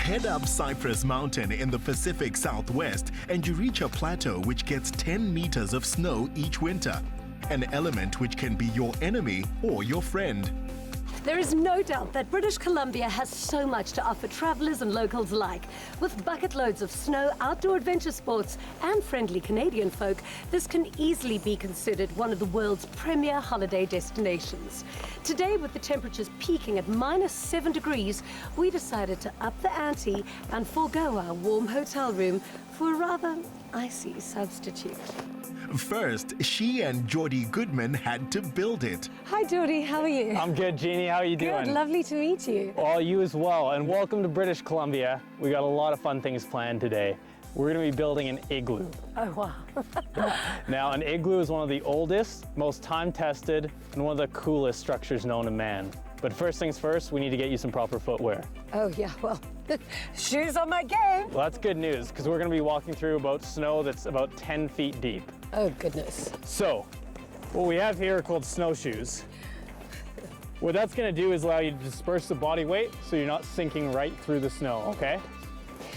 Head up Cypress Mountain in the Pacific Southwest and you reach a plateau which gets 10 meters of snow each winter, an element which can be your enemy or your friend. There is no doubt that British Columbia has so much to offer travelers and locals alike. With bucket loads of snow, outdoor adventure sports, and friendly Canadian folk, this can easily be considered one of the world's premier holiday destinations. Today, with the temperatures peaking at -7 degrees, we decided to up the ante and forego our warm hotel room for a rather icy substitute. First, she and Geordie Goodman had to build it. Hi, Geordie. How are you? I'm good, Jeannie. How are you doing? Good. Lovely to meet you. Well, you as well. And welcome to British Columbia. We got a lot of fun things planned today. We're going to be building an igloo. Oh, wow. Now, an igloo is one of the oldest, most time-tested, and one of the coolest structures known to man. But first things first, we need to get you some proper footwear. Oh, yeah. Well, shoes on my game. Well, that's good news, because we're going to be walking through about snow that's about 10 feet deep. Oh, goodness. So, what we have here are called snowshoes. What that's going to do is allow you to disperse the body weight so you're not sinking right through the snow, okay?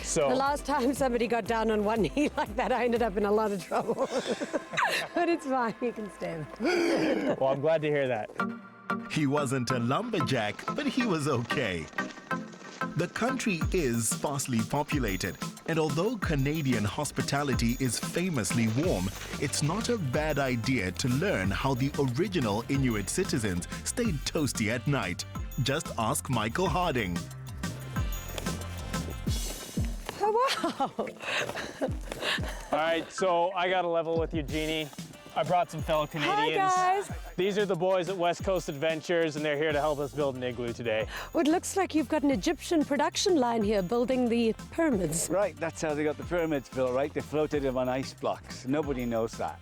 So, the last time somebody got down on one knee like that, I ended up in a lot of trouble. But it's fine, you can stand. well, I'm glad to hear that. He wasn't a lumberjack, but he was okay. The country is sparsely populated, and although Canadian hospitality is famously warm, it's not a bad idea to learn how the original Inuit citizens stayed toasty at night. Just ask Michael Harding. Oh, wow. All right, so I got to level with you, Jeannie. I brought some fellow Canadians. Hi, guys. These are the boys at West Coast Adventures, and they're here to help us build an igloo today. Well, it looks like you've got an Egyptian production line here building the pyramids. Right, that's how they got the pyramids built, right? They floated them on ice blocks. Nobody knows that.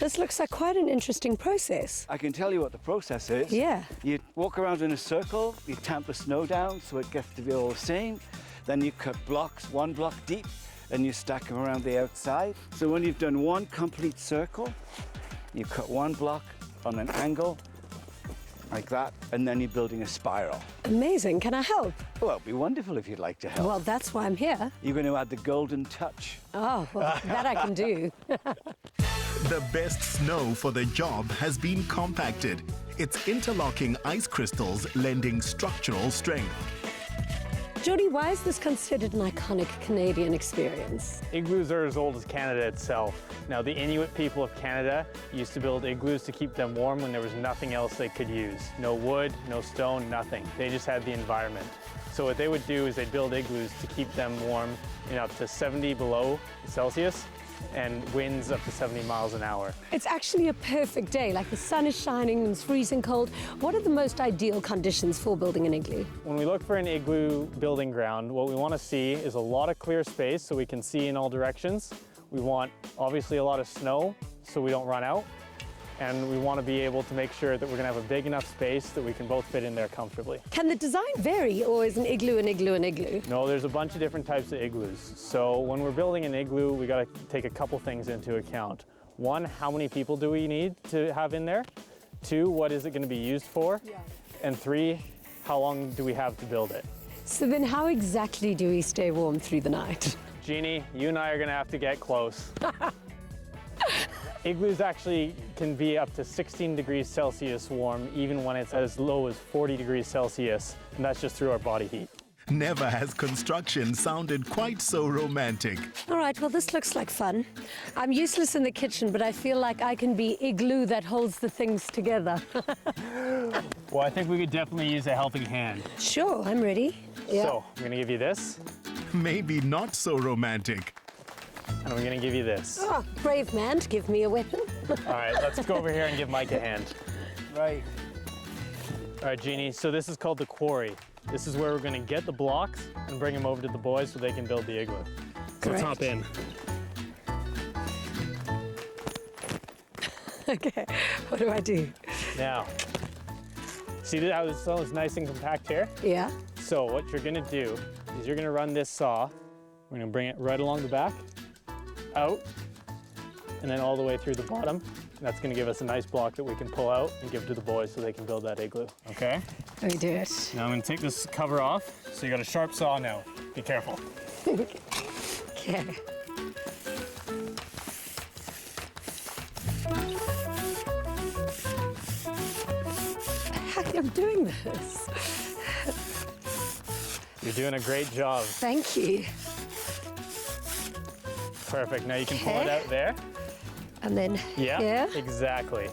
This looks like quite an interesting process. I can tell you what the process is. Yeah. You walk around in a circle, you tamp the snow down so it gets to be all the same. Then you cut blocks, 1 block deep, and you stack them around the outside. So when you've done one complete circle, you cut 1 block on an angle, like that, and then you're building a spiral. Amazing. Can I help? Well, it'd be wonderful if you'd like to help. Well, that's why I'm here. You're going to add the golden touch. Oh, well, that I can do. The best snow for the job has been compacted. Its interlocking ice crystals lending structural strength. Geordie, why is this considered an iconic Canadian experience? Igloos are as old as Canada itself. Now, the Inuit people of Canada used to build igloos to keep them warm when there was nothing else they could use. No wood, no stone, nothing. They just had the environment. So what they would do is they'd build igloos to keep them warm in up to 70 below Celsius and winds up to 70 miles an hour. It's actually a perfect day, like the sun is shining and it's freezing cold. What are the most ideal conditions for building an igloo? When we look for an igloo building ground, what we want to see is a lot of clear space so we can see in all directions. We want obviously a lot of snow so we don't run out. And we want to be able to make sure that we're going to have a big enough space that we can both fit in there comfortably. Can the design vary, or is an igloo an igloo an igloo? No, there's a bunch of different types of igloos. So when we're building an igloo, we got to take a couple things into account. 1, how many people do we need to have in there? 2, what is it going to be used for? Yeah. And 3, how long do we have to build it? So then how exactly do we stay warm through the night? Jeannie, you and I are going to have to get close. Igloos actually can be up to 16 degrees Celsius warm, even when it's as low as 40 degrees Celsius, and that's just through our body heat. Never has construction sounded quite so romantic. All right, well, this looks like fun. I'm useless in the kitchen, but I feel like I can be igloo that holds the things together. Well, I think we could definitely use a helping hand. Sure, I'm ready. Yeah. So, I'm going to give you this. Maybe not so romantic. And I'm going to give you this. Oh, brave man to give me a weapon. All right, let's go over here and give Mike a hand. Right. All right, Jeannie, so this is called the quarry. This is where we're going to get the blocks and bring them over to the boys so they can build the igloo. So let's hop in. Okay, what do I do? Now, see how this is nice and compact here? Yeah. So what you're going to do is you're going to run this saw. We're going to bring it right along the back, out, and then all the way through the bottom. And that's going to give us a nice block that we can pull out and give to the boys so they can build that igloo. Okay? Let me do it. Now I'm going to take this cover off. So you got a sharp saw now. Be careful. Okay. I'm doing this. You're doing a great job. Thank you. Perfect. Now you can pull it out there. And then Yeah, here. exactly.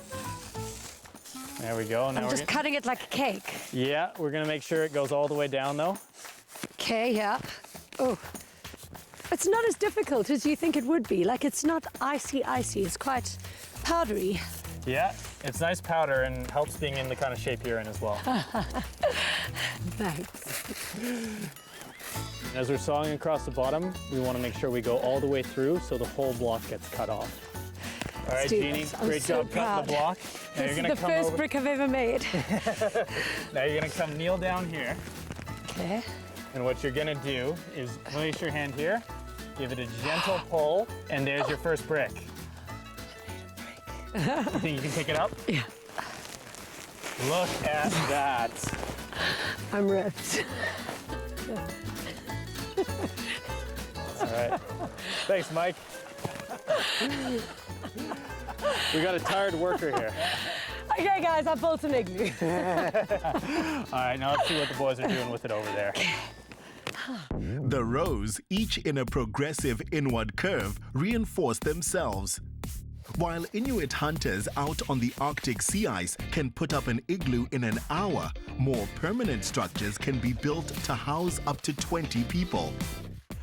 There we go. Now I'm just cutting it like a cake. Yeah, we're gonna make sure it goes all the way down though. Okay, yeah. Oh, it's not as difficult as you think it would be. Like, it's not icy, it's quite powdery. Yeah, it's nice powder and helps being in the kind of shape you're in as well. Thanks. As we're sawing across the bottom, we want to make sure we go all the way through so the whole block gets cut off. All right, Stu, Jeannie, I'm great so job proud. cutting the block. Now This is gonna the come first over. brick I've ever made. Now you're gonna come kneel down here, Okay. and what you're gonna do is place your hand here, give it a gentle pull, and there's your first brick. You think you can pick it up? Yeah. Look at that. I'm ripped. All right. Thanks, Mike. We got a tired worker here. Okay, guys, I built an igloo. All right, now let's see what the boys are doing with it over there. The rows, each in a progressive inward curve, reinforce themselves. While Inuit hunters out on the Arctic sea ice can put up an igloo in an hour, more permanent structures can be built to house up to 20 people.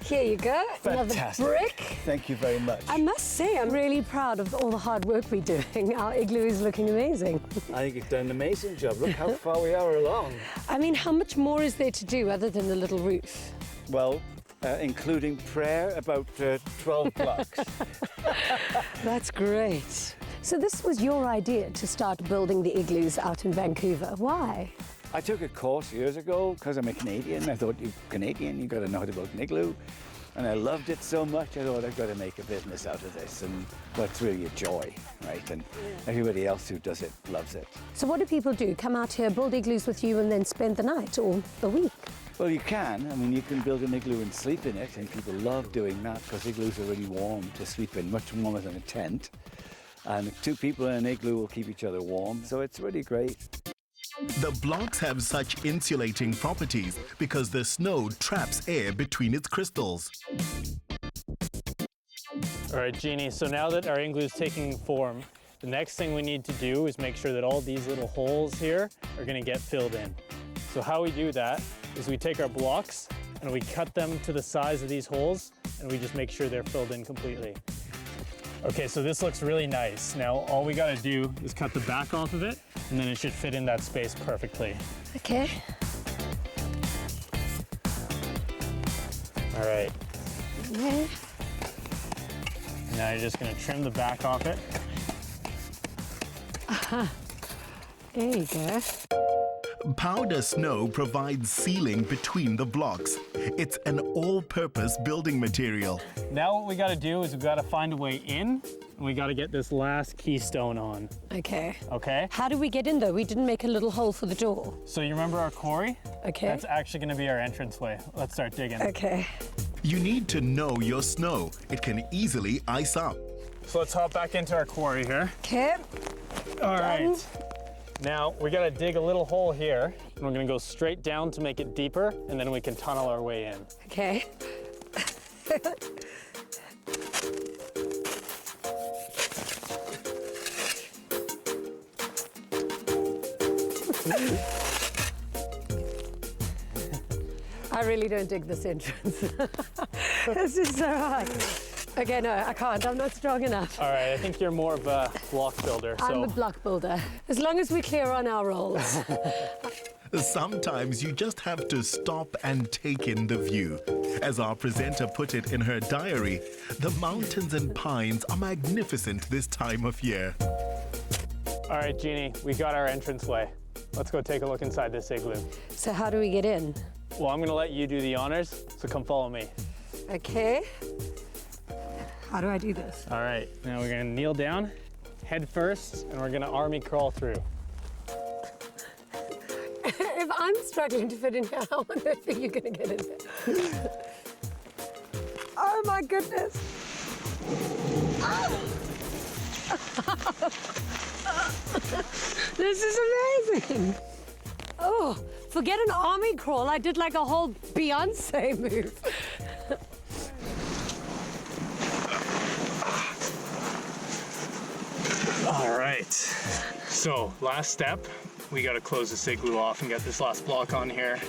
Here you go. Fantastic. Another brick. Thank you very much. I must say, I'm really proud of all the hard work we're doing. Our igloo is looking amazing. I think you've done an amazing job. Look how far we are along. I mean, how much more is there to do other than the little roof? Well, including prayer, about 12 blocks. That's great. So this was your idea to start building the igloos out in Vancouver. Why? I took a course years ago because I'm a Canadian. I thought, you're Canadian, you've got to know how to build an igloo. And I loved it so much, I thought I've got to make a business out of this. And that's really a joy, right? And everybody else who does it loves it. So what do people do? Come out here, build igloos with you and then spend the night or the week? Well, you can. I mean, you can build an igloo and sleep in it, and people love doing that because igloos are really warm to sleep in, much warmer than a tent. And 2 people in an igloo will keep each other warm, so it's really great. The blocks have such insulating properties because the snow traps air between its crystals. All right, Jeannie, so now that our igloo is taking form, the next thing we need to do is make sure that all these little holes here are gonna get filled in. So how we do that is we take our blocks and we cut them to the size of these holes and we just make sure they're filled in completely. Okay, so this looks really nice. Now all we gotta do is cut the back off of it and then it should fit in that space perfectly. Okay. All right, Okay. now you're just gonna trim the back off it. There you go. Powder snow provides sealing between the blocks. It's an all-purpose building material. Now what we gotta do is we gotta find a way in and we gotta get this last keystone on, Okay. okay? How do we get in though? We didn't make a little hole for the door. So you remember our quarry? Okay. That's actually gonna be our entranceway. Let's start digging. Okay. You need to know your snow. It can easily ice up. So let's hop back into our quarry here. Okay. All right. Now we gotta dig a little hole here and we're gonna go straight down to make it deeper and then we can tunnel our way in. Okay. I really don't dig this entrance. This is so hard. Okay, no, I can't. I'm not strong enough. All right, I think you're more of a block builder. I'm a block builder. As long as we're clear on our roles. Sometimes you just have to stop and take in the view. As our presenter put it in her diary, the mountains and pines are magnificent this time of year. All right, Jeannie, we got our entranceway. Let's go take a look inside this igloo. So how do we get in? Well, I'm gonna let you do the honors, so come follow me. Okay. How do I do this? All right, now we're gonna kneel down, head first, and we're gonna army crawl through. If I'm struggling to fit in here, how on earth are you going to get in there? goodness. This is amazing. Oh, forget an army crawl. I did like a whole Beyonce move. All right, so last step, we gotta close this igloo off and get this last block on here.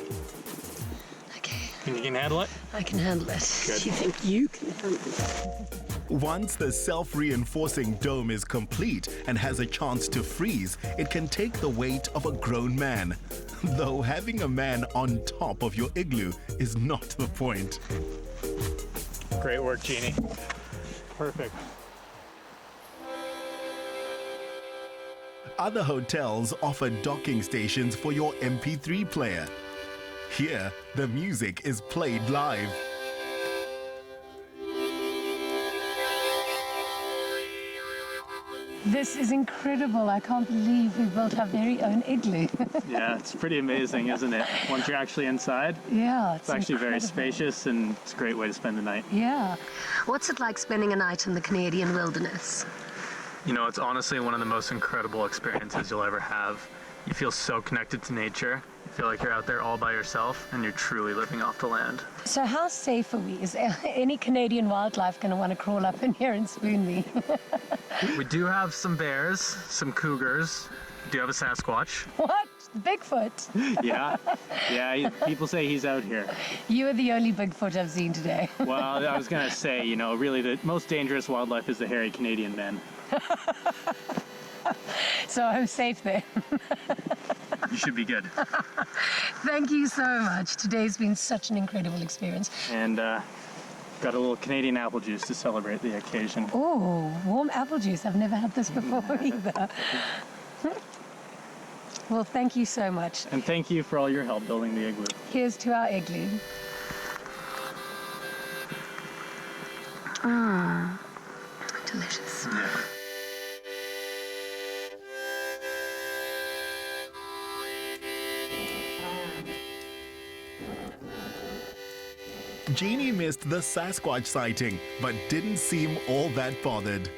Okay. And you can handle it? I can handle it. Good. Do you think you can handle it? Once the self-reinforcing dome is complete and has a chance to freeze, it can take the weight of a grown man. Though having a man on top of your igloo is not the point. Great work, Jeannie. Perfect. Other hotels offer docking stations for your MP3 player. Here, the music is played live. This is incredible. I can't believe we built our very own igloo. Yeah, it's pretty amazing, isn't it? Once you're actually inside, Yeah, it's actually very incredible. spacious and it's a great way to spend the night. Yeah. What's it like spending a night in the Canadian wilderness? You know, it's honestly one of the most incredible experiences you'll ever have. You feel so connected to nature. You feel like you're out there all by yourself and you're truly living off the land. So how safe are we? Is any Canadian wildlife going to want to crawl up in here and spoon me? We do have some bears, some cougars. We do have a Sasquatch. What? Bigfoot? Yeah, people say he's out here. You are the only Bigfoot I've seen today. Well, I was gonna say, you know, really the most dangerous wildlife is the hairy Canadian men. So I'm safe there. You should be good. Thank you so much. Today's been such an incredible experience. And got a little Canadian apple juice to celebrate the occasion. Oh, warm apple juice. I've never had this before either. Well, thank you so much. And thank you for all your help building the igloo. Here's to our igloo. Delicious. Yeah. Jeannie missed the Sasquatch sighting, but didn't seem all that bothered.